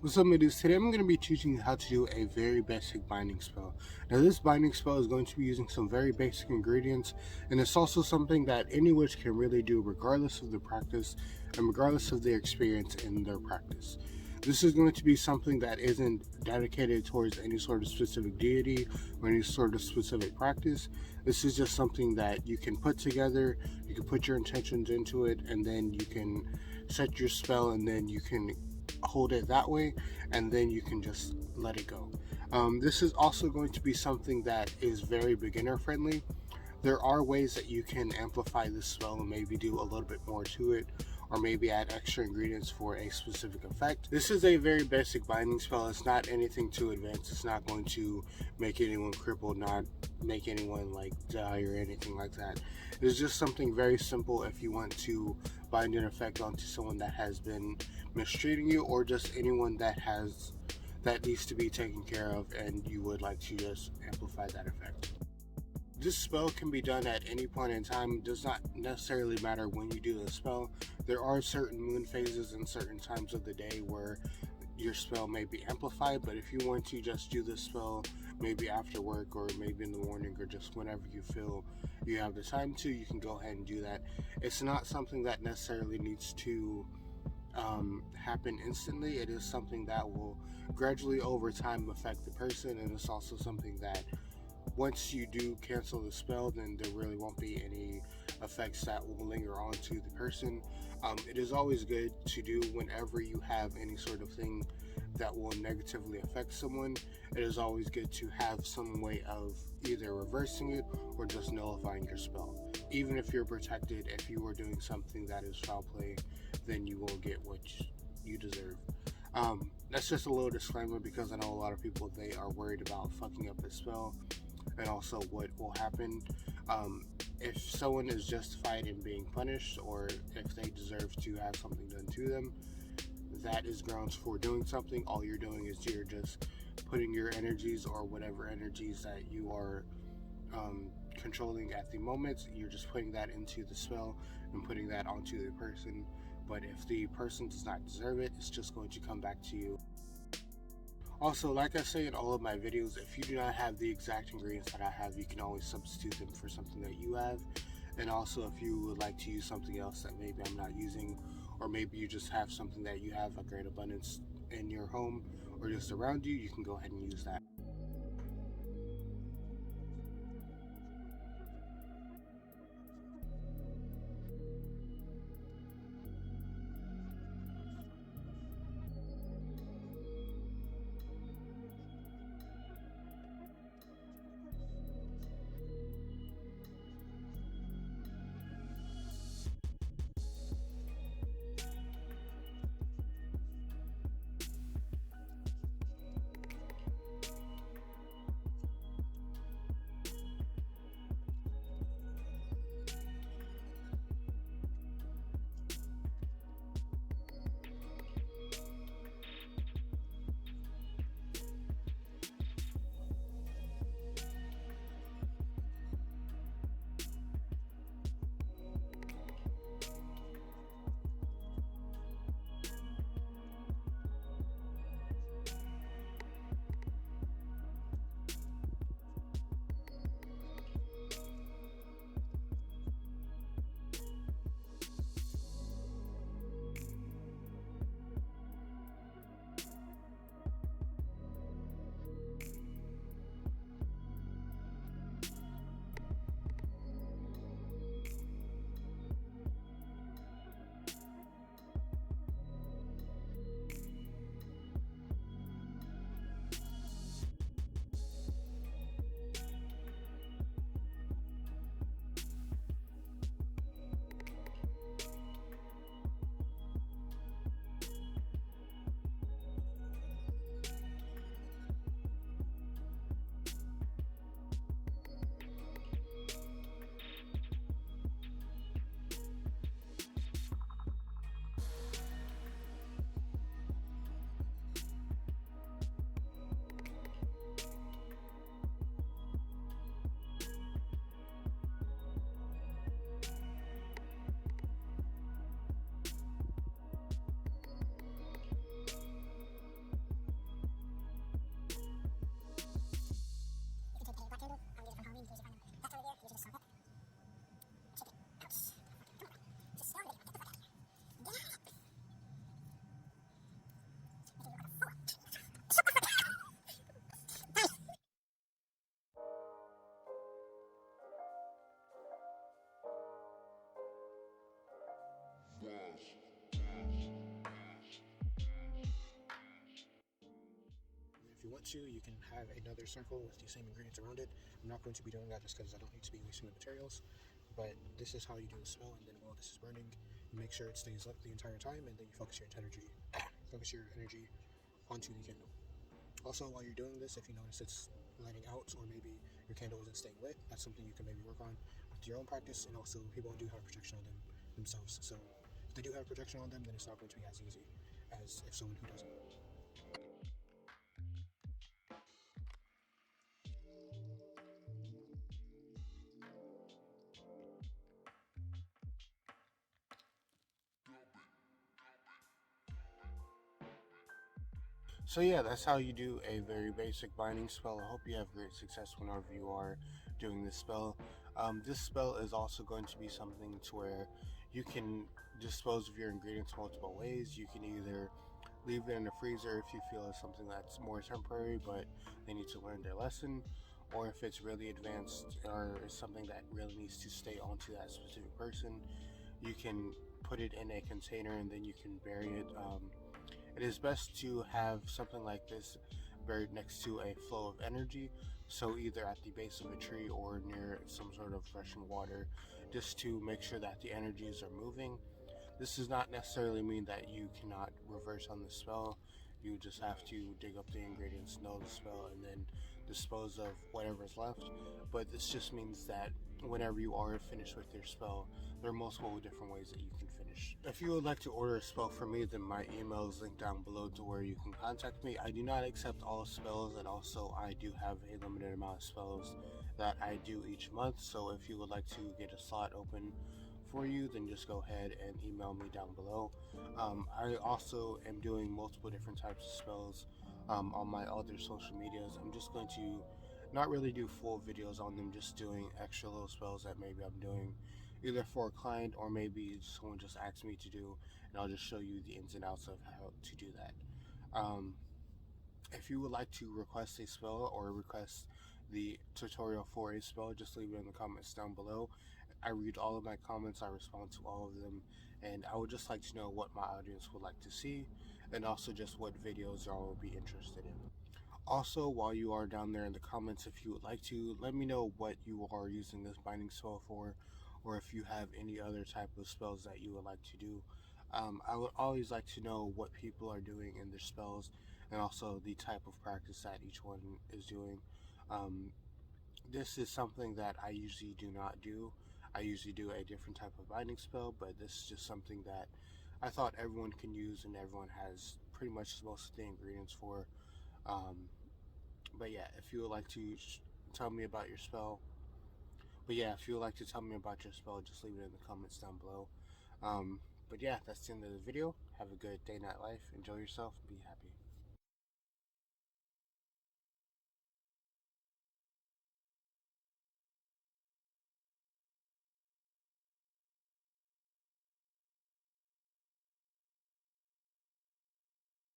What's up, dudes? Today I'm going to be teaching you how to do a very basic binding spell. Now this binding spell is going to be using some very basic ingredients, and it's also something that any witch can really do regardless of their practice and regardless of their experience in their practice. This is going to be something that isn't dedicated towards any sort of specific deity or any sort of specific practice. This is just something that you can put together, you can put your intentions into it, and then you can set your spell, and then you can hold it that way, and then you can just let it go. This is also going to be something that is very beginner friendly. There are ways that you can amplify this spell and maybe do a little bit more to it, or maybe add extra ingredients for a specific effect. This is a very basic binding spell. It's not anything too advanced. It's not going to make anyone crippled, not make anyone like die or anything like that. It's just something very simple if you want to bind an effect onto someone that has been mistreating you, or just anyone that needs to be taken care of and you would like to just amplify that effect. This spell can be done at any point in time. It does not necessarily matter when you do the spell. There are certain moon phases and certain times of the day where your spell may be amplified, but if you want to just do this spell maybe after work or maybe in the morning or just whenever you feel you have the time to, you can go ahead and do that. It's not something that necessarily needs to happen instantly. It is something that will gradually over time affect the person, and it's also something that once you do cancel the spell, then there really won't be any effects that will linger on to the person. It is always good to do whenever you have any sort of thing that will negatively affect someone. It is always good to have some way of either reversing it or just nullifying your spell. Even if you're protected, if you are doing something that is foul play, then you will get what you deserve. That's just a little disclaimer, because I know a lot of people, they are worried about fucking up the spell and also what will happen if someone is justified in being punished, or if they deserve to have something done to them. That is grounds for doing something. All you're doing is you're just putting your energies, or whatever energies that you are controlling at the moment, you're just putting that into the spell and putting that onto the person. But if the person does not deserve it, it's just going to come back to you. Also, like I say in all of my videos, if you do not have the exact ingredients that I have, you can always substitute them for something that you have. And also, if you would like to use something else that maybe I'm not using, or maybe you just have something that you have a great abundance in your home or just around you, you can go ahead and use that. want to, you can have another circle with the same ingredients around it. I'm not going to be doing that just because I don't need to be wasting the materials. But this is how you do the spell, and then while this is burning, you make sure it stays lit the entire time, and then you focus your energy onto the candle. Also, while you're doing this, if you notice it's lighting out or maybe your candle isn't staying lit, that's something you can maybe work on with your own practice. And also, people do have protection on them themselves. So if they do have protection on them, then it's not going to be as easy as if someone who doesn't. So yeah, that's how you do a very basic binding spell. I hope you have great success whenever you are doing this spell. This spell is also going to be something to where you can dispose of your ingredients multiple ways. You can either leave it in the freezer if you feel it's something that's more temporary, but they need to learn their lesson, or if it's really advanced or is something that really needs to stay onto that specific person, you can put it in a container and then you can bury it. It is best to have something like this buried next to a flow of energy, so either at the base of a tree or near some sort of rushing water, just to make sure that the energies are moving. This does not necessarily mean that you cannot reverse on the spell. You just have to dig up the ingredients, know the spell, and then dispose of whatever's left. But this just means that whenever you are finished with your spell, there are multiple different ways that you can finish. If you would like to order a spell from me, then my email is linked down below to where you can contact me. I do not accept all spells, and also I do have a limited amount of spells that I do each month. So if you would like to get a slot open for you, then just go ahead and email me down below. I also am doing multiple different types of spells on my other social medias. I'm just going to not really do full videos on them, just doing extra little spells that maybe I'm doing either for a client or maybe someone just asked me to do, and I'll just show you the ins and outs of how to do that. Um, if you would like to request a spell or request the tutorial for a spell, just leave it in the comments down below. I read all of my comments, I respond to all of them, and I would just like to know what my audience would like to see, and also just what videos y'all will be interested in. Also, while you are down there in the comments, if you would like to, let me know what you are using this binding spell for, or if you have any other type of spells that you would like to do. I would always like to know what people are doing in their spells, and also the type of practice that each one is doing. Um, this is something that I usually do not do. I usually do a different type of binding spell, but this is just something that I thought everyone can use and everyone has pretty much most of the ingredients for. Um, but yeah, if you would like to tell me about your spell, if you would like to tell me about your spell, just leave it in the comments down below. Um, but yeah, that's the end of the video. Have a good day, night, life. Enjoy yourself and be happy.